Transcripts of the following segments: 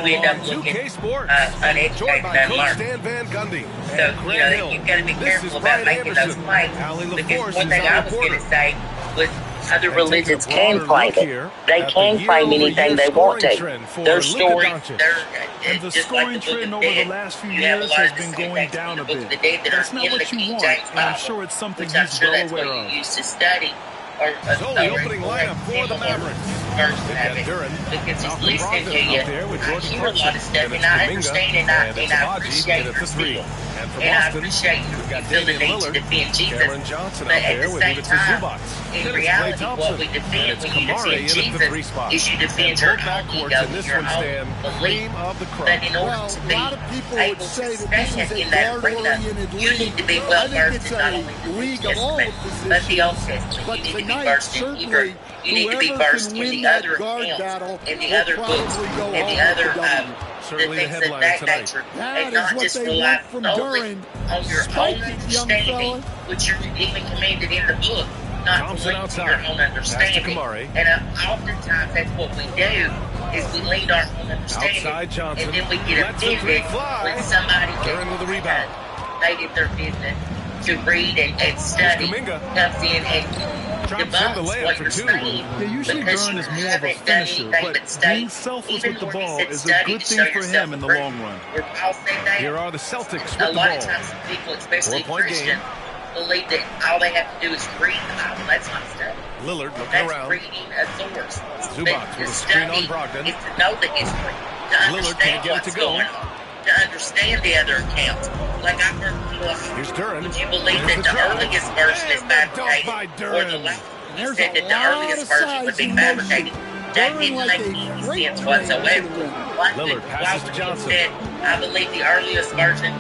we end up looking uneducated and unlearned. So, you've got to be careful about making those claims, because one thing I was going to say was other religions can claim it. They can claim anything they want to. Their story, and the scoring trend over the last few years has been going down a bit. That's not what you want, and I'm sure it's something he's well aware of. Used to study. So the opening lineup for the Mavericks. Because he's listening to you. I hear a lot of stuff, and I understand, and I appreciate your skill. And I appreciate you feel the need to defend Jesus. But at the same time, in reality, what we defend when you defend Jesus is you defend your own ego, your own belief. But in order to be able to stand in that arena, you need to be well versed in not only the New Testament, but the Old Testament. You need to be versed in Hebrew. You need to be versed in the other accounts, in the other books, in the other the things of that nature, and not just rely solely on your own understanding, which you're even commanded in the book, not to lean to your own understanding. And oftentimes that's what we do, is we lean our own understanding, and then we get offended when somebody they did their business to read and study comes in and debunks what you're saying. Yeah, usually Duren is more of a finisher, but being selfless with the ball is a good thing for him in the long run. Here are the Celtics with the ball. A lot of times people, especially Christians, believe that all they have to do is read the Bible. That's not study. Lillard looking That's around. reading a source. Zubac with a screen on Brogdon. Is to know the history, to understand what's going on, to understand the other accounts. Like I've heard people, here's Duren. Would you believe that the earliest version is fabricated, or the last? He said that the earliest version would be fabricated. That didn't make any sense whatsoever. Lillard passes to Johnson. Said, I believe the earliest version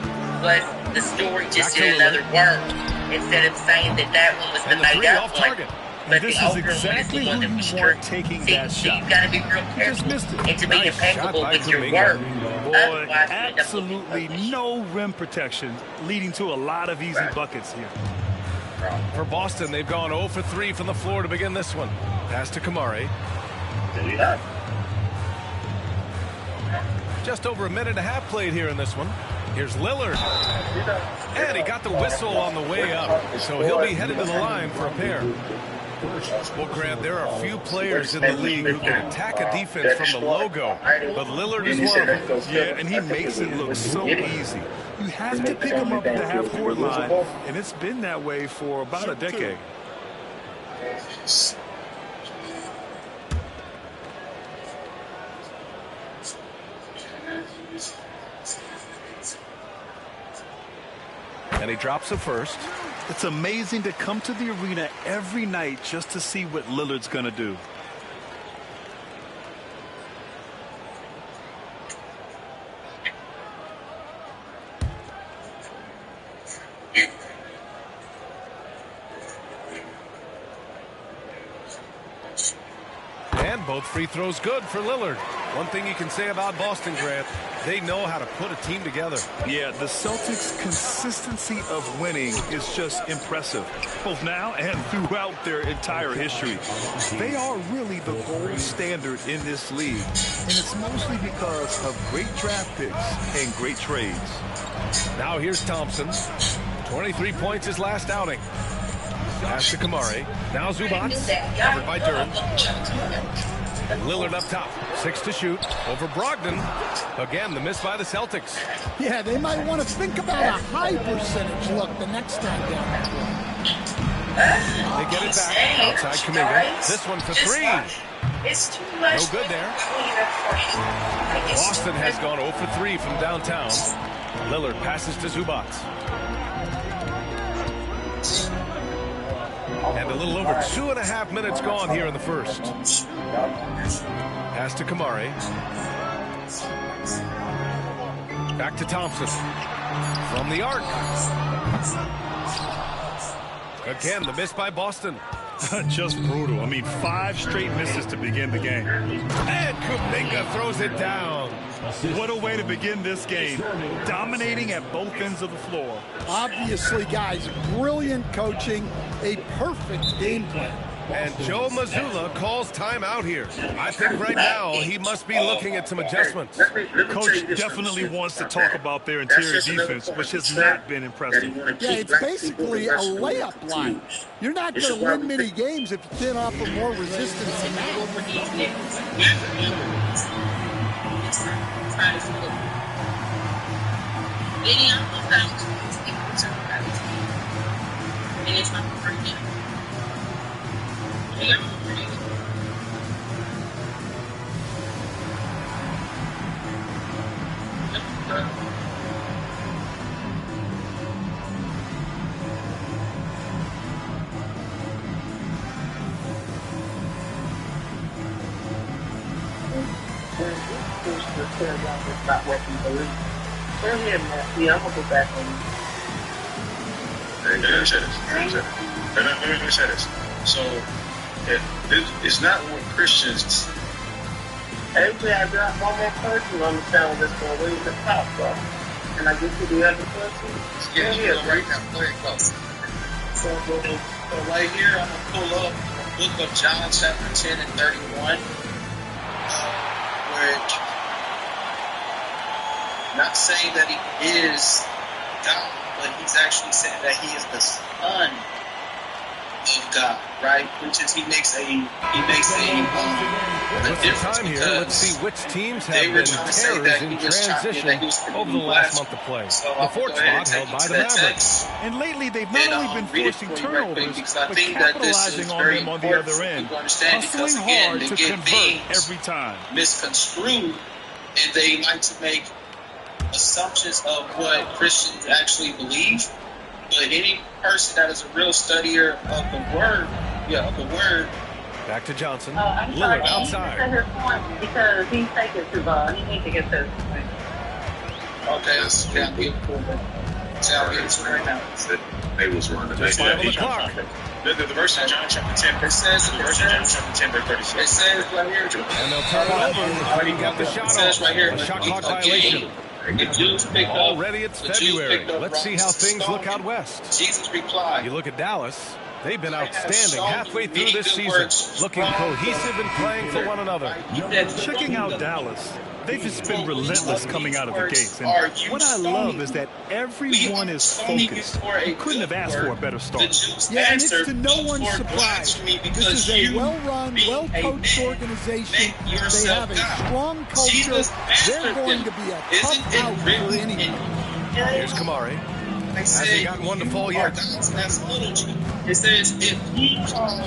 was the story just in another word, instead of saying that one was the made up one. But this is exactly who you want taking that shot. You've got to be real careful and to be impeccable with your work. Boy, absolutely no rim protection, leading to a lot of easy buckets here. For Boston, they've gone 0 for 3 from the floor to begin this one. Pass to Kamari. Just over a minute and a half played here in this one. Here's Lillard. And he got the whistle on the way up, so he'll be headed to the line for a pair. Well, Grant, there are few players in the league who can attack a defense from the logo, but Lillard is one of them. Yeah, and he makes it look so easy. You have to pick him up at the half-court line, and it's been that way for about a decade. And he drops the first. It's amazing to come to the arena every night just to see what Lillard's going to do. And both free throws good for Lillard. One thing you can say about Boston, Grant, they know how to put a team together. Yeah, the Celtics' consistency of winning is just impressive, both now and throughout their entire history. They are really the gold standard in this league, and it's mostly because of great draft picks and great trades. Now here's Thompson. 23 points his last outing. Pass to Kamari. Now Zubac, covered by Duren. Lillard up top, 6 to shoot, over Brogdon. Again, the miss by the Celtics. Yeah, they might want to think about a high percentage look the next time down that They get it back, outside Kuminga. This one for 3. No good there. Boston has gone 0 for 3 from downtown. Lillard passes to Zubac. And a little over 2.5 minutes gone here in the first. Pass to Kamari. Back to Thompson. From the arc. Again, the miss by Boston. Just brutal. I mean, 5 straight misses to begin the game. And Kuminga throws it down. What a way to begin this game. Dominating at both ends of the floor. Obviously, guys, brilliant coaching, a perfect game plan. And Joe Mazzulla calls timeout here. I think right now he must be looking at some adjustments. Coach definitely wants to talk about their interior defense, which has not been impressive. Yeah, it's basically a layup line. You're not going to win many games if you can't offer more resistance than that. Not working, but go ahead, Matthew. I'm gonna go back on you. Let me say this. Let me say this. So, it's not what Christians. Every I got one more person on the channel that's going to leave the top, bro. Can I get to the other person? Yeah, right now. Go ahead, go. So right here, I'm gonna pull up the book of John, chapter 10 and 31, which. Not saying that he is God, but he's actually saying that he is the Son of God, right? Which is he makes a difference time here. Let's see which teams have they were been trying to say terrors that in he was transition over the last month of play. So the fourth spot held by the Mavericks. And lately, they've not only been forcing turnovers, but capitalizing on them on the other end, hustling hard to convert every time. Misconstrued, and they like to make assumptions of what Christians actually believe. But any person that is a real studier of the word, Back to Johnson. I'm Lillard sorry. outside. He needs to his point because he's taking too long. He needs to get to his point. okay, let's get it right now. They was running. Just 5 on the clock. The verse in John chapter 10. It says, The verse in John chapter 10, verse 36. it says right here, And they'll turn it over. He got the shot it says off. right here, A shot clock again, violation. the Jews picked up. Already it's the Jews February. picked up Let's see how things look out west. Jesus replied, You look at Dallas. They've been outstanding halfway through this season, looking cohesive and playing for one another. Checking out Dallas, they've just been relentless coming out of the gates. And what I love is that everyone is focused. You couldn't have asked for a better start. Yeah, and it's to no one's surprise. This is a well-run, well-coached organization. They have a strong culture. They're going to be a tough out for anyone. Here's Kamari. Hasn't gotten one to fall yet. That's little G. It says, if he calls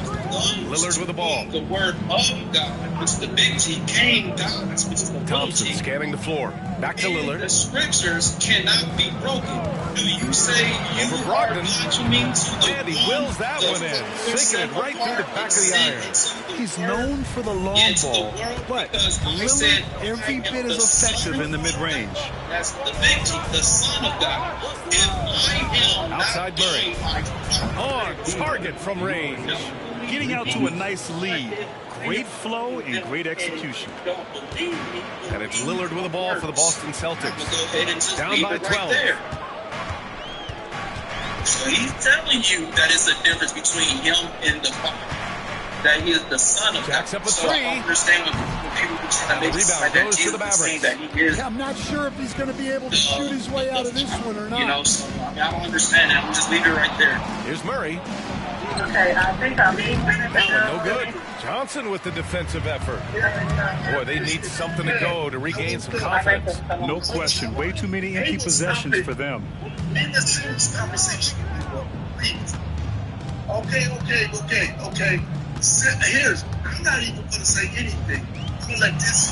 Lillard with the ball. the word of God, which is the big G, came gods, which is the little Thompson G. scanning the floor. Back to The Lillard. scriptures cannot be broken. Do you say you Over are Brogdon. watching to the And he wills that one in, sinking it right through the back of the iron. He's known for the long ball, but Lillard every bit as effective in the mid-range. That's the big G, the Son of God. If I am Outside not Murray. being my On target from range. Getting out to a nice lead. Great flow and great execution. don't believe me, And it's Lillard with the ball for the Boston I'm Celtics. gonna go ahead and just Down leave by it 12. right there. So he's telling you that it's a difference between him and the Father. That he is the Son of Jacks God. up a So I three. understand when people are trying to make it Rebound like that goes to Jesus the is saying Mavericks. that he is. Yeah, I'm not sure if he's going to be able to shoot his way out of this one or not. You know, so I mean, I don't understand that. I'm just leave it right there. Here's Murray. Okay, I think I'm being That one no good. Johnson with the defensive effort. Boy, they need something to go to regain some confidence. No question. Way too many empty possessions for them. In the serious conversation, please. Okay. Here's, I'm not even going to say anything. I'm going to let this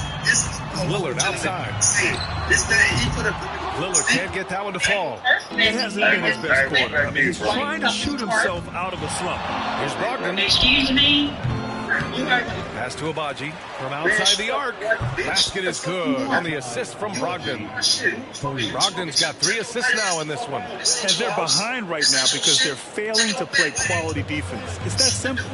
Lillard outside. This man, he put up. Lillard can't get that one to fall. It hasn't been his best quarter. I mean, he's trying to shoot himself out of a slump. Here's Brogdon. Excuse me? Pass to Abaji from outside the arc. Basket is good on the assist from Brogdon. Brogdon's got 3 assists now in this one. And they're behind right now because they're failing to play quality defense. It's that simple.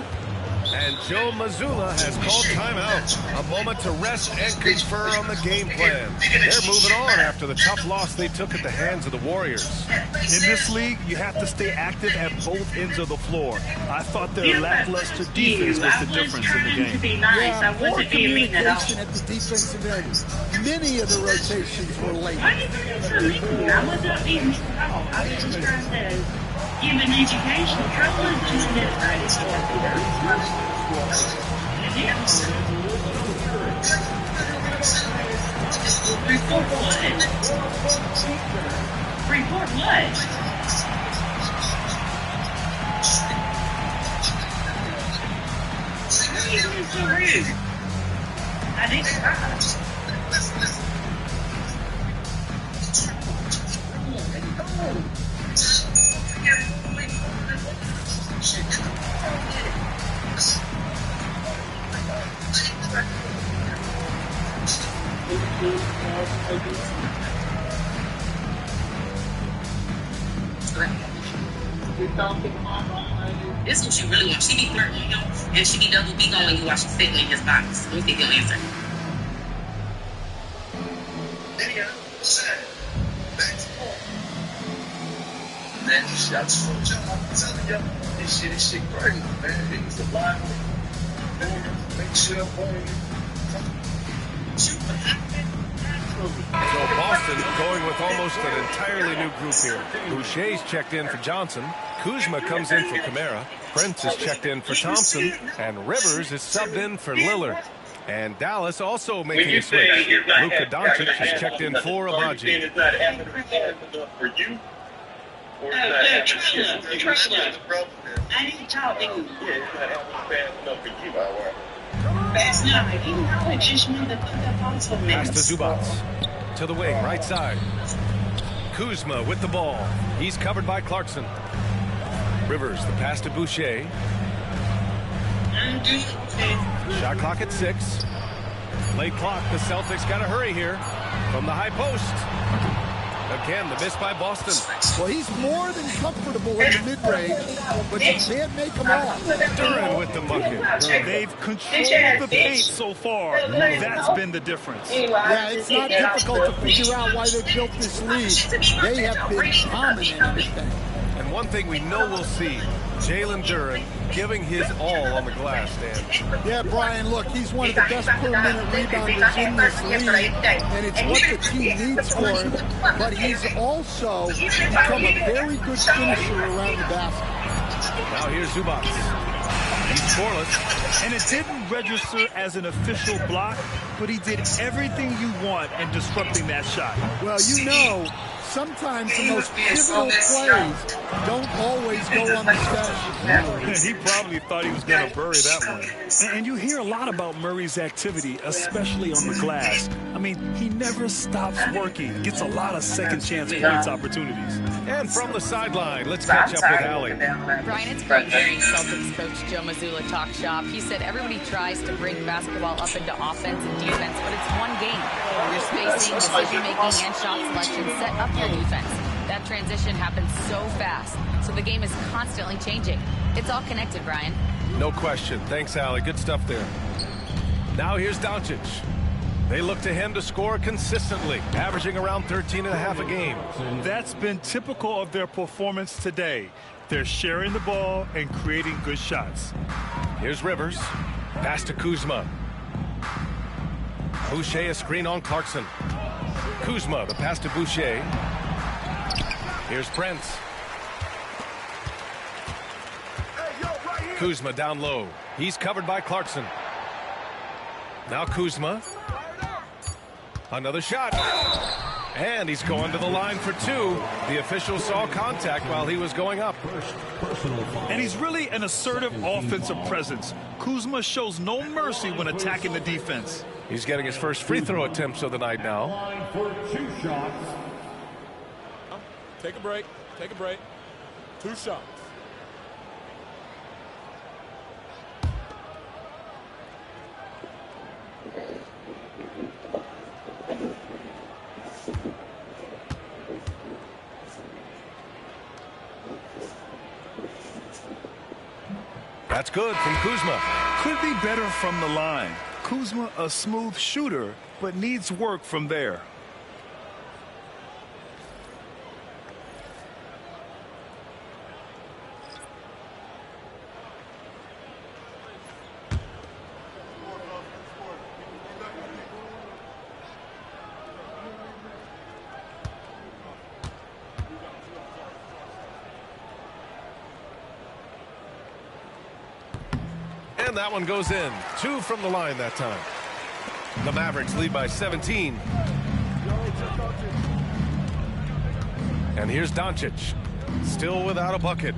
And Joe Mazzulla has called timeout. A moment to rest and confer on the game plan. They're moving on after the tough loss they took at the hands of the Warriors. In this league, you have to stay active at both ends of the floor. I thought their lackluster defense was the difference in the game. Yeah, poor communication at the defensive end. Many of the rotations were late. I was not being mean at all. I was just trying to give an education. Trouble is doing this right. It's Report what? Report what? Why are you being so rude? I think it's right. This is what you really want. She be flirting with him, and she be double B on when you watch him sit in his box. Let me see if he'll answer. Man, I just want y'all, I'm telling y'all, this shit crazy, man. It's a lot. Make sure So Boston going with almost an entirely new group here. Boucher's checked in for Johnson. Kuzma comes in for Kamara. Prince is checked in for Thompson. And Rivers is subbed in for Lillard. And Dallas also making a switch. Luka Doncic is checked in for Abaji. for you. Or I need to talk to you. Yeah, it's not happening fast enough for you. That's not. You know, it just meant the also Pass makes. to Zubats. To the wing, right side. Kuzma with the ball. He's covered by Clarkson. Rivers, the pass to Boucher. Shot clock at 6. Late clock. The Celtics got to hurry here. From the high post. Again, the miss by Boston. Well, he's more than comfortable in the mid-range, but you can't make him off. Duran with the bucket. They've controlled the paint so far. That's been the difference. Yeah, it's not difficult to figure out why they built this league. They have been dominant in this thing. And one thing we know we'll see, Jalen Duran giving his all on the glass, Dan. Yeah, Brian, look, he's one of the best per-minute rebounders in this league, and it's what the team needs for him. But he's also become a very good finisher around the basket. Now here's Zubats. He's scoreless. And it didn't register as an official block, but he did everything you want in disrupting that shot. Well, you know, sometimes the most pivotal plays don't always go on the stat sheet. He probably thought he was going to bury that one. And you hear a lot about Murray's activity, especially on the glass. I mean, he never stops working, gets a lot of second chance points opportunities. And from the sideline, let's catch up with Allie. Brian, it's great hearing Celtics coach Joe Mazzulla talk shop. He said everybody tries to bring basketball up into offense and defense, but it's one game. Your spacing, decision-making, and shot selection set up your defense. That transition happens so fast, so the game is constantly changing. It's all connected, Brian. No question. Thanks, Allie. Good stuff there. Now here's Doncic. They look to him to score consistently, averaging around 13.5 a game. That's been typical of their performance today. They're sharing the ball and creating good shots. Here's Rivers. Pass to Kuzma. Boucher a screen on Clarkson. Kuzma, the pass to Boucher. Here's Prince. Kuzma down low. He's covered by Clarkson. Now Kuzma. Another shot. And he's going to the line for 2. The official saw contact while he was going up. And he's really an assertive offensive presence. Kuzma shows no mercy when attacking the defense. He's getting his first free throw attempts of the night now. Take a break. Take a break. 2 shots. That's good from Kuzma. Could be better from the line. Kuzma, a smooth shooter, but needs work from there. And that one goes in. 2 from the line that time. The Mavericks lead by 17. And here's Doncic. Still without a bucket.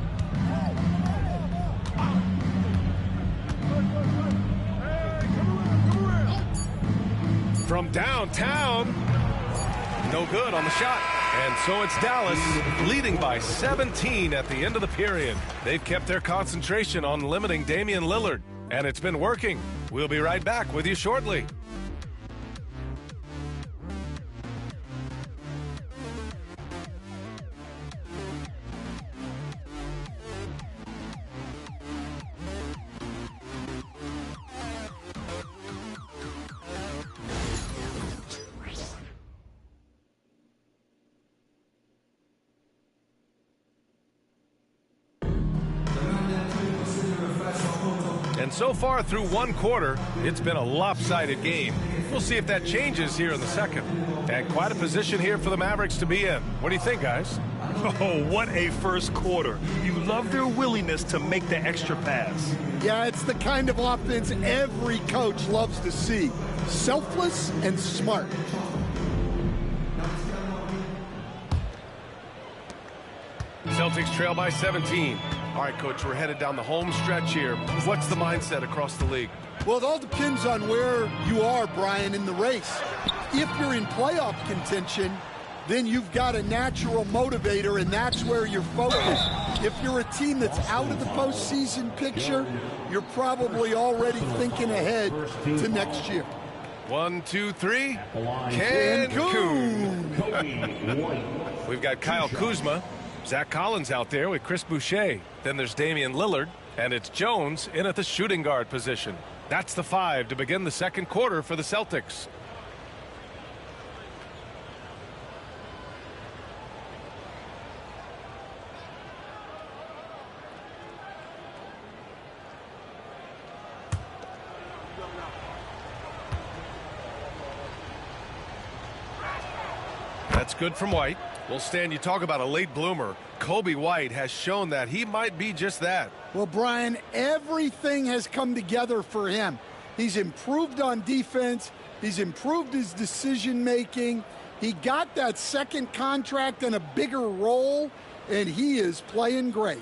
From downtown. No good on the shot. And so it's Dallas leading by 17 at the end of the period. They've kept their concentration on limiting Damian Lillard. And it's been working. We'll be right back with you shortly. And so far through one quarter, it's been a lopsided game. We'll see if that changes here in the second. And quite a position here for the Mavericks to be in. What do you think, guys? Oh, what a first quarter. You love their willingness to make the extra pass. Yeah, it's the kind of offense every coach loves to see. Selfless and smart. Celtics trail by 17. All right, Coach, we're headed down the home stretch here. What's the mindset across the league? Well, it all depends on where you are, Brian, in the race. If you're in playoff contention, then you've got a natural motivator, and that's where you're focused. If you're a team that's out of the postseason picture, you're probably already thinking ahead to next year. 1, 2, 3. Cancun. We've got Kyle Kuzma. Zach Collins out there with Chris Boucher. Then there's Damian Lillard, and it's Jones in at the shooting guard position. That's the 5 to begin the second quarter for the Celtics. That's good from White. Well, Stan, you talk about a late bloomer. Coby White has shown that he might be just that. Well, Brian, everything has come together for him. He's improved on defense. He's improved his decision-making. He got that second contract and a bigger role, and he is playing great.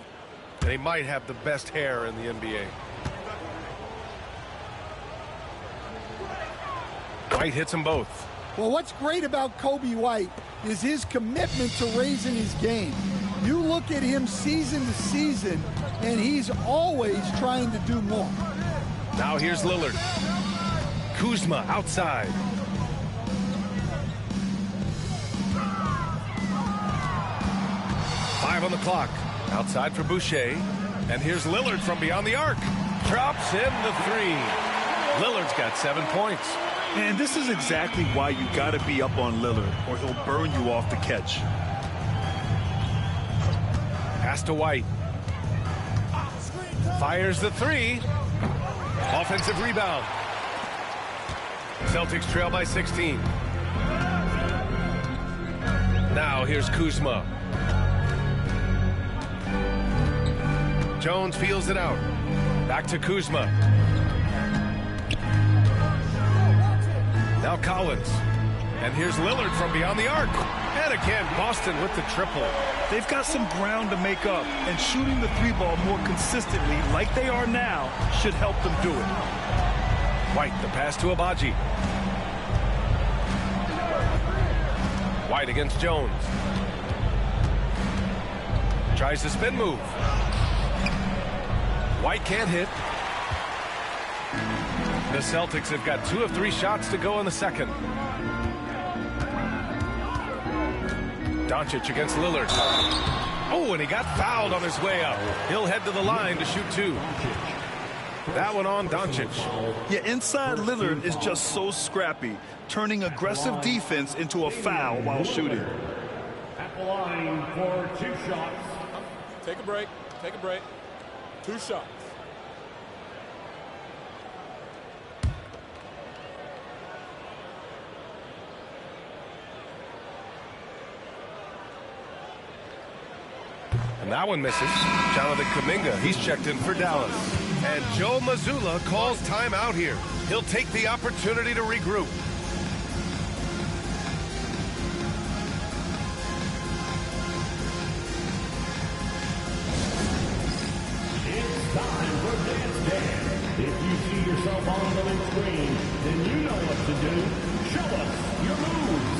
And he might have the best hair in the NBA. White hits them both. Well, what's great about Coby White is his commitment to raising his game. You look at him season to season, and he's always trying to do more. Now here's Lillard. Kuzma outside. Five on the clock. Outside for Boucher. And here's Lillard from beyond the arc. Drops in the 3. Lillard's got 7 points. And this is exactly why you got to be up on Lillard, or he'll burn you off the catch. Pass to White. Fires the 3. Offensive rebound. Celtics trail by 16. Now here's Kuzma. Jones feels it out. Back to Kuzma. Now Collins. And here's Lillard from beyond the arc. And again, Boston with the triple. They've got some ground to make up, and shooting the 3-ball more consistently like they are now should help them do it. White, the pass to Abaji. White against Jones. Tries the spin move. White can't hit. The Celtics have got 2 of 3 shots to go in the second. Doncic against Lillard. Oh, and he got fouled on his way up. He'll head to the line to shoot 2. That one on Doncic. Yeah, inside Lillard is just so scrappy, turning aggressive defense into a foul while shooting. At the line for 2 shots. Take a break. Take a break. 2 shots. And that one misses. Jonathan Kuminga, he's checked in for Dallas. And Joe Mazzulla calls timeout here. He'll take the opportunity to regroup. It's time for Dance Dance. If you see yourself on the big screen, then you know what to do. Show us your moves.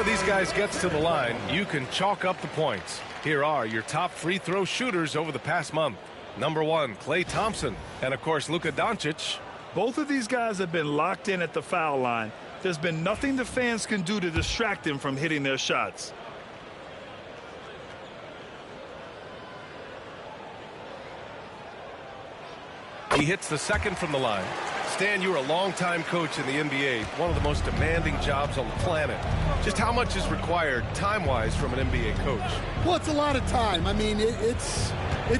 These guys gets to the line, you can chalk up the points. Here are your top free throw shooters over the past month. Number 1, Klay Thompson, and of course Luka Doncic. Both of these guys have been locked in at the foul line. There's been nothing the fans can do to distract them from hitting their shots. He hits the second from the line. Stan, you were a longtime coach in the NBA, one of the most demanding jobs on the planet. Just how much is required time-wise from an NBA coach? Well, it's a lot of time. I mean, it's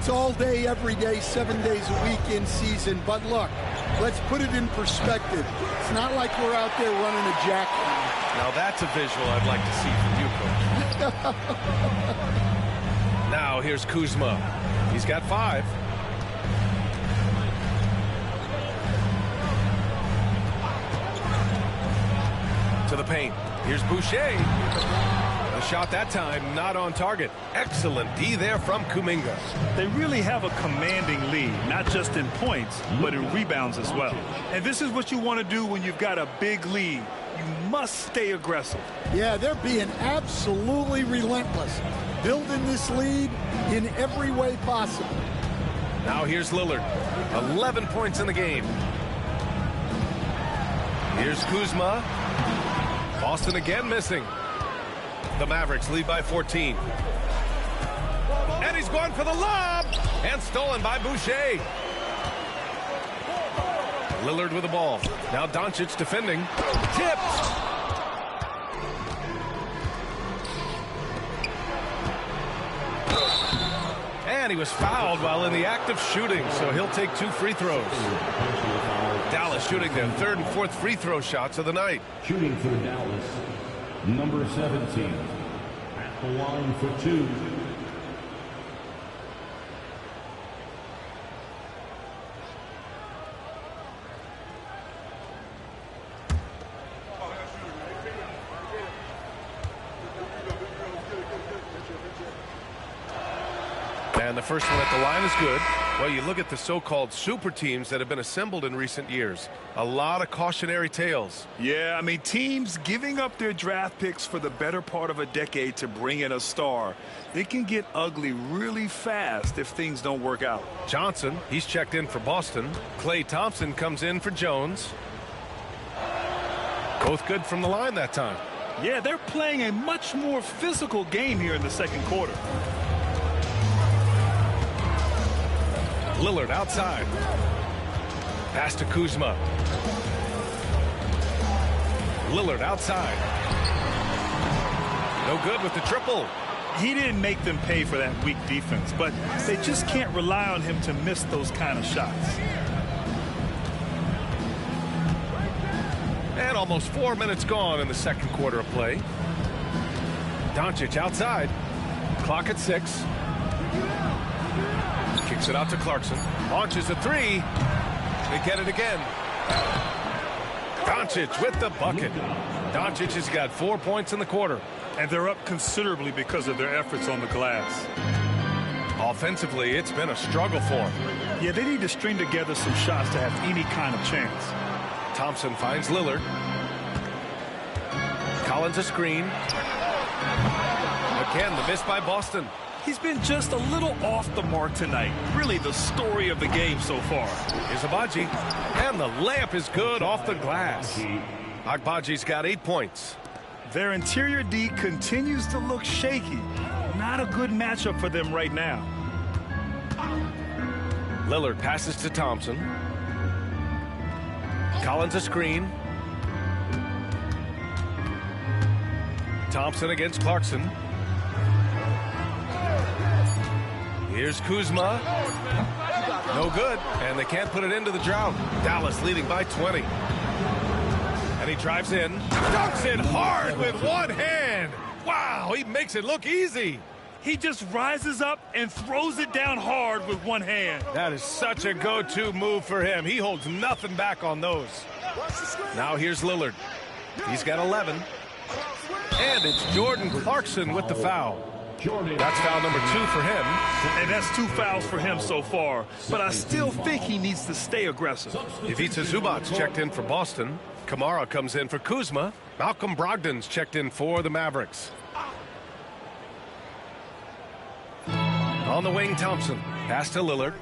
all day, every day, 7 days a week in season. But look, let's put it in perspective. It's not like we're out there running a jack. Now that's a visual I'd like to see from you, Coach. Now here's Kuzma. He's got 5. To the paint. Here's Boucher. The shot that time not on target. Excellent D there from Kuminga. They really have a commanding lead, not just in points, but in rebounds as well. And this is what you want to do when you've got a big lead. You must stay aggressive. Yeah, they're being absolutely relentless, building this lead in every way possible. Now here's Lillard. 11 points in the game. Here's Kuzma. Boston again missing. The Mavericks lead by 14. And he's going for the lob. And stolen by Boucher. Lillard with the ball. Now Doncic defending. Tipped. And he was fouled while in the act of shooting, so he'll take 2 free throws. Dallas shooting their 3rd and 4th free throw shots of the night. Shooting for Dallas, number 17. At the line for 2. And the first one at the line is good. Well, you look at the so-called super teams that have been assembled in recent years. A lot of cautionary tales. Yeah, I mean, teams giving up their draft picks for the better part of a decade to bring in a star. They can get ugly really fast if things don't work out. Johnson, he's checked in for Boston. Klay Thompson comes in for Jones. Both good from the line that time. Yeah, they're playing a much more physical game here in the second quarter. Lillard outside. Pass to Kuzma. Lillard outside. No good with the triple. He didn't make them pay for that weak defense, but they just can't rely on him to miss those kind of shots. And almost 4 minutes gone in the second quarter of play. Doncic outside. Clock at 6. Kicks it out to Clarkson. Launches a three. They get it again. Doncic with the bucket. Doncic has got 4 points in the quarter. And they're up considerably because of their efforts on the glass. Offensively, it's been a struggle for them. Yeah, they need to string together some shots to have any kind of chance. Thompson finds Lillard. Collins a screen. Again, the miss by Boston. He's been just a little off the mark tonight. Really the story of the game so far. Here's Agbaji. And the layup is good off the glass. Agbaji's got 8 points. Their interior D continues to look shaky. Not a good matchup for them right now. Lillard passes to Thompson. Collins a screen. Thompson against Clarkson. Here's Kuzma. No good. And they can't put it into the drought. Dallas leading by 20. And he drives in. Dunks it hard with one hand. Wow, he makes it look easy. He just rises up and throws it down hard with one hand. That is such a go-to move for him. He holds nothing back on those. Now here's Lillard. He's got 11. And it's Jordan Clarkson with the foul. That's foul number 2 for him. And that's 2 fouls for him so far. But I still think he needs to stay aggressive. Ivica Zubac checked in for Boston. Kamara comes in for Kuzma. Malcolm Brogdon's checked in for the Mavericks. On the wing, Thompson. Pass to Lillard.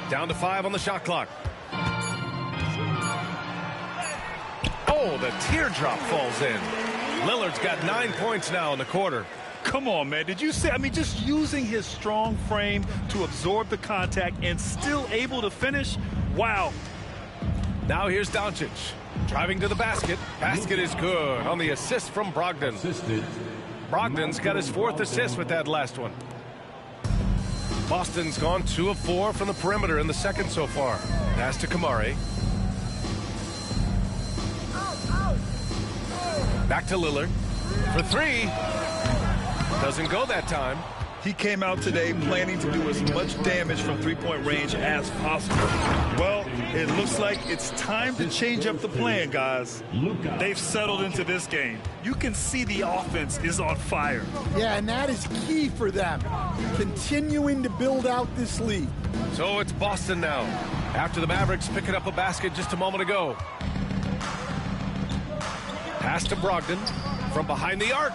Down to 5 on the shot clock. Oh, the teardrop falls in. Lillard's got 9 points now in the quarter. Come on, man. Did you see? I mean, just using his strong frame to absorb the contact and still able to finish. Wow. Now here's Doncic. Driving to the basket. Basket is good on the assist from Brogdon. Brogdon's got his 4th assist with that last one. Boston's gone 2 of 4 from the perimeter in the second so far. Pass to Kamari. Back to Lillard for 3. Doesn't go that time. He came out today planning to do as much damage from three-point range as possible. Well, it looks like it's time to change up the plan, guys. They've settled into this game. You can see the offense is on fire. Yeah, and that is key for them, continuing to build out this lead. So it's Boston now, after the Mavericks picking up a basket just a moment ago. Pass to Brogdon from behind the arc.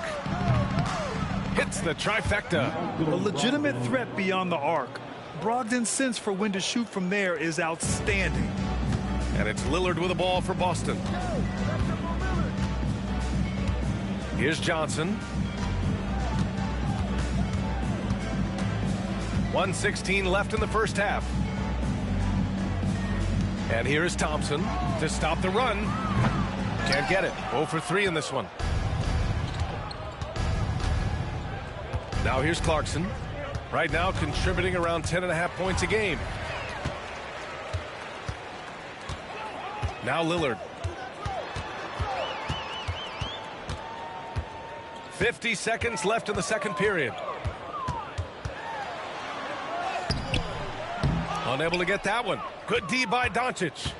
Hits the trifecta. A legitimate threat beyond the arc. Brogdon's sense for when to shoot from there is outstanding. And it's Lillard with the ball for Boston. Here's Johnson. 1:16 left in the first half. And here is Thompson to stop the run. Can't get it. 0 for 3 in this one. Now here's Clarkson. Right now contributing around 10.5 points a game. Now Lillard. 50 seconds left in the second period. Unable to get that one. Good D by Doncic.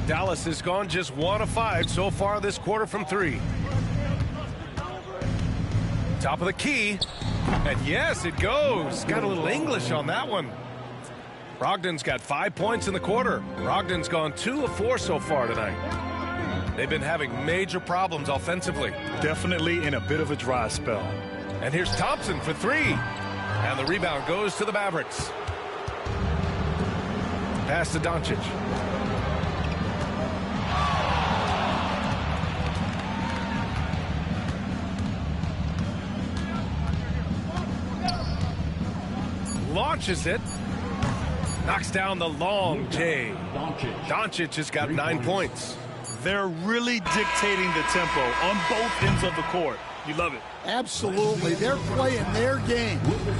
Dallas has gone just 1 of 5 so far this quarter from 3. Top of the key. And yes, it goes. Got a little English on that one. Brogdon's got 5 points in the quarter. Brogdon's gone 2 of 4 so far tonight. They've been having major problems offensively. Definitely in a bit of a dry spell. And here's Thompson for 3. And the rebound goes to the Mavericks. Pass to Doncic. Launches it. Knocks down the long J. Doncic has got 9 points. They're really dictating the tempo on both ends of the court. You love it. Absolutely. They're playing their game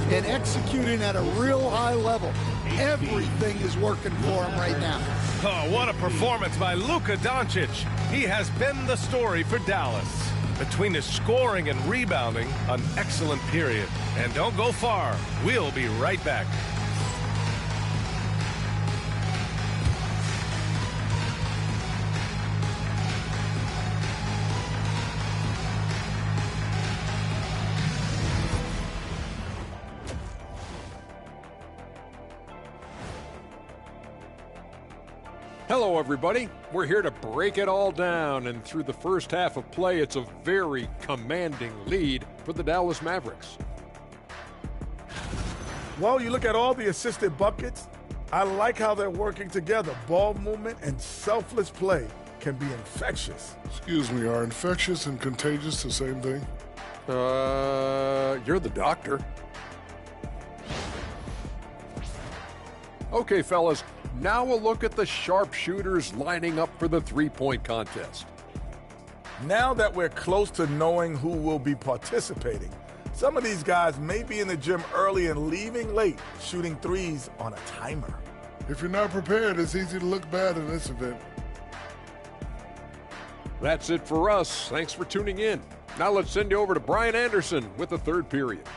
and executing at a real high level. Everything is working for them right now. Oh, what a performance by Luka Doncic. He has been the story for Dallas. Between his scoring and rebounding, an excellent period. And don't go far. We'll be right back. Hello, everybody. We're here to break it all down, and through the first half of play, it's a very commanding lead for the Dallas Mavericks. Well, you look at all the assisted buckets, I like how they're working together. Ball movement and selfless play can be infectious. Excuse me, are infectious and contagious the same thing? You're the doctor. Okay, fellas. Now a look at the sharpshooters lining up for the three-point contest. Now that we're close to knowing who will be participating, some of these guys may be in the gym early and leaving late, shooting threes on a timer. If you're not prepared, it's easy to look bad in this event. That's it for us. Thanks for tuning in. Now let's send you over to Brian Anderson with the third period.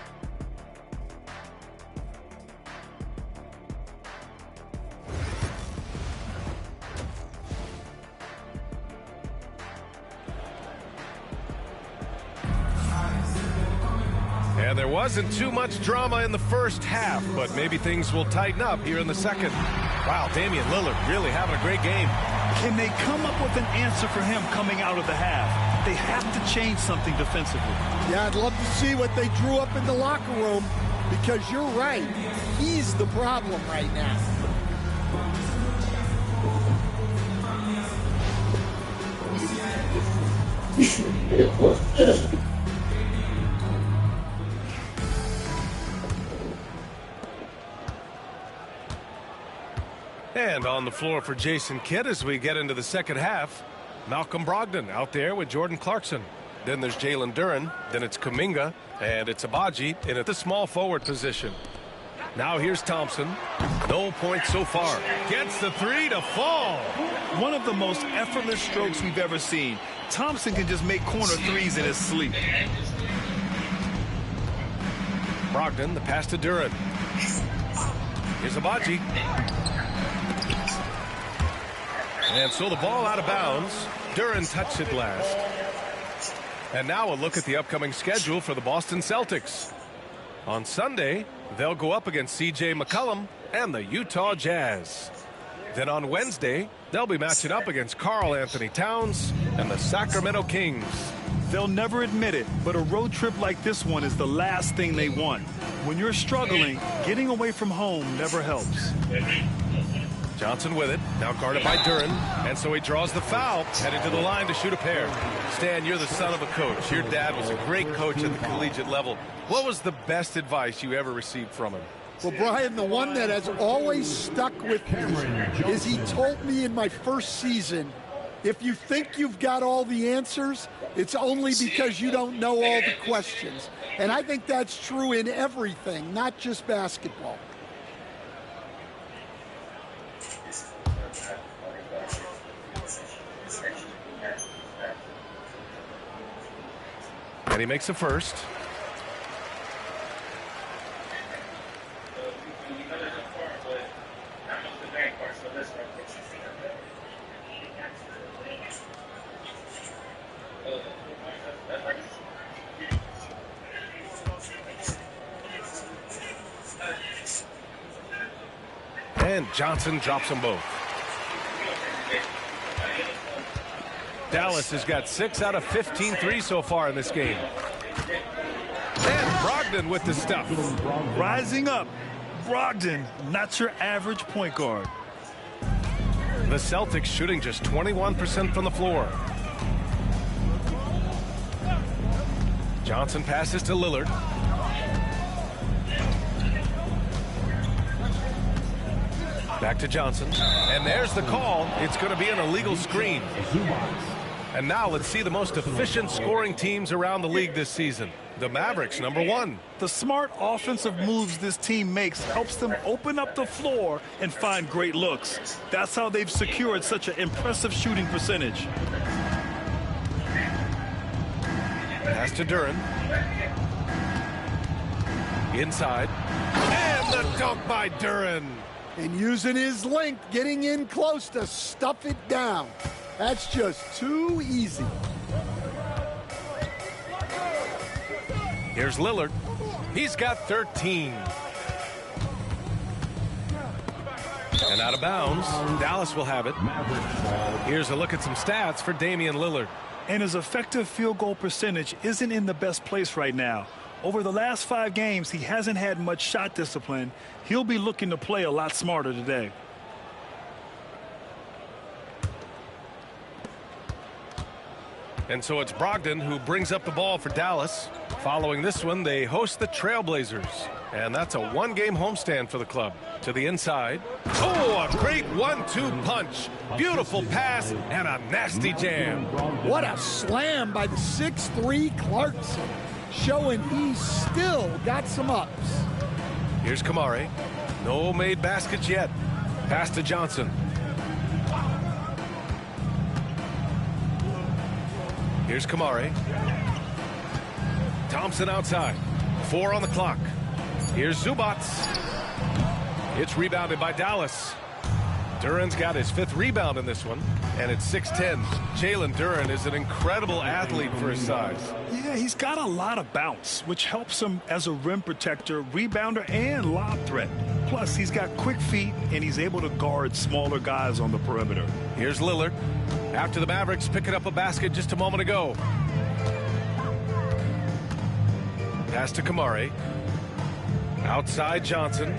And there wasn't too much drama in the first half, but maybe things will tighten up here in the second. Wow, Damian Lillard really having a great game. Can they come up with an answer for him coming out of the half? They have to change something defensively. Yeah, I'd love to see what they drew up in the locker room, because you're right. He's the problem right now. And on the floor for Jason Kidd as we get into the second half, Malcolm Brogdon out there with Jordan Clarkson. Then there's Jalen Duren. Then it's Kuminga. And it's Abaji in at the small forward position. Now here's Thompson. No points so far. Gets the three to fall. One of the most effortless strokes we've ever seen. Thompson can just make corner threes in his sleep. Brogdon, the pass to Duren. Here's Abaji. And so the ball out of bounds. Duren touched it last. And now a look at the upcoming schedule for the Boston Celtics. On Sunday, they'll go up against C.J. McCollum and the Utah Jazz. Then on Wednesday, they'll be matching up against Karl Anthony Towns and the Sacramento Kings. They'll never admit it, but a road trip like this one is the last thing they want. When you're struggling, getting away from home never helps. Johnson with it, now guarded by Duren, and so he draws the foul, headed to the line to shoot a pair. Stan, you're the son of a coach. Your dad was a great coach at the collegiate level. What was the best advice you ever received from him? Well, Brian, the one that has always stuck with me is he told me in my first season, if you think you've got all the answers, it's only because you don't know all the questions. And I think that's true in everything, not just basketball. And he makes a first. And Johnson drops them both. Dallas has got 6 out of 15 threes so far in this game. And Brogdon with the stuff. Rising up. Brogdon, not your average point guard. The Celtics shooting just 21% from the floor. Johnson passes to Lillard. Back to Johnson. And there's the call. It's going to be an illegal screen. And now let's see the most efficient scoring teams around the league this season. The Mavericks, number 1. The smart offensive moves this team makes helps them open up the floor and find great looks. That's how they've secured such an impressive shooting percentage. Pass to Duren. Inside. And the dunk by Duren. And using his length, getting in close to stuff it down. That's just too easy. Here's Lillard. He's got 13. And out of bounds. Dallas will have it. Here's a look at some stats for Damian Lillard. And his effective field goal percentage isn't in the best place right now. Over the last 5 games, he hasn't had much shot discipline. He'll be looking to play a lot smarter today. And so it's Brogdon who brings up the ball for Dallas. Following this one, they host the Trailblazers. And that's a 1-game homestand for the club. To the inside. Oh, a great 1-2 punch. Beautiful pass and a nasty jam. What a slam by the 6'3" Clarkson. Showing he's still got some ups. Here's Kamari. No made baskets yet. Pass to Johnson. Here's Kamari. Thompson outside. 4 on the clock. Here's Zubac. It's rebounded by Dallas. Duren's got his 5th rebound in this one, and it's 6-10. Jalen Duren is an incredible athlete for his size. Yeah, he's got a lot of bounce, which helps him as a rim protector, rebounder, and lob threat. Plus, he's got quick feet, and he's able to guard smaller guys on the perimeter. Here's Lillard. After the Mavericks picking up a basket just a moment ago. Pass to Kamari. Outside Johnson.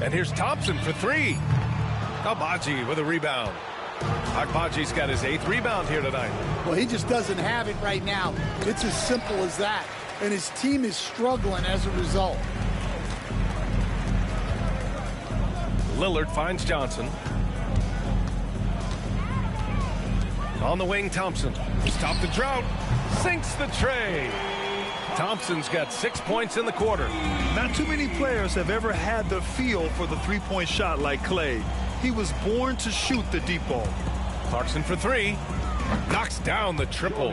And here's Thompson for 3. Agbaji with a rebound. Agbaji's got his 8th rebound here tonight. Well, he just doesn't have it right now. It's as simple as that. And his team is struggling as a result. Lillard finds Johnson. On the wing, Thompson. Stop the drought. Sinks the tray. Thompson's got 6 points in the quarter. Not too many players have ever had the feel for the three-point shot like Clay. He was born to shoot the deep ball. Clarkson for 3. Knocks down the triple.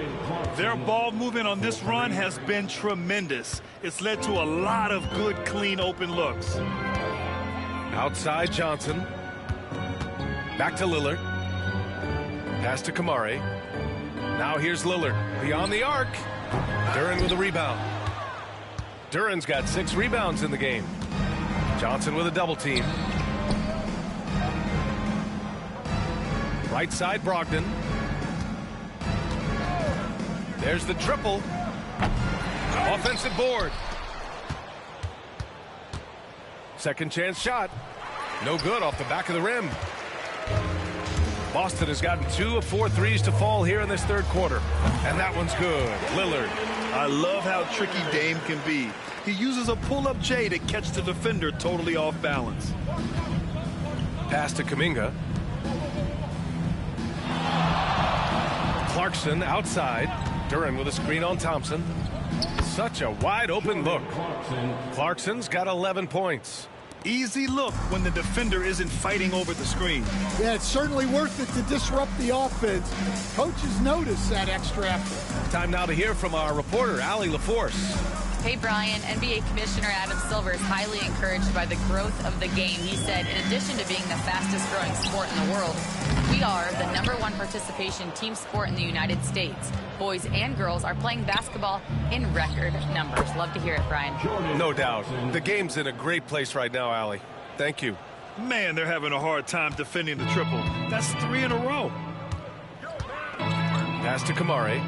Their ball movement on this run has been tremendous. It's led to a lot of good, clean, open looks. Outside Johnson. Back to Lillard. Pass to Kamari. Now here's Lillard. Beyond the arc. Duren with a rebound. Duren's got 6 rebounds in the game. Johnson with a double team. Right side Brogdon. There's the triple. Offensive board. Second chance shot. No good off the back of the rim. Boston has gotten 2 of 4 threes to fall here in this 3rd quarter. And that one's good. Lillard. I love how tricky Dame can be. He uses a pull-up J to catch the defender totally off balance. Pass to Kuminga. Clarkson outside. Duren with a screen on Thompson. Such a wide open look. Clarkson's got 11 points. Easy look when the defender isn't fighting over the screen. Yeah, it's certainly worth it to disrupt the offense. Coaches notice that extra effort. Time now to hear from our reporter, Allie LaForce. Hey, Brian. NBA Commissioner Adam Silver is highly encouraged by the growth of the game. He said, in addition to being the fastest growing sport in the world, we are the #1 participation team sport in the United States. Boys and girls are playing basketball in record numbers. Love to hear it, Brian. No doubt. The game's in a great place right now, Allie. Thank you. Man, they're having a hard time defending the triple. That's 3 in a row. Pass to Kamari.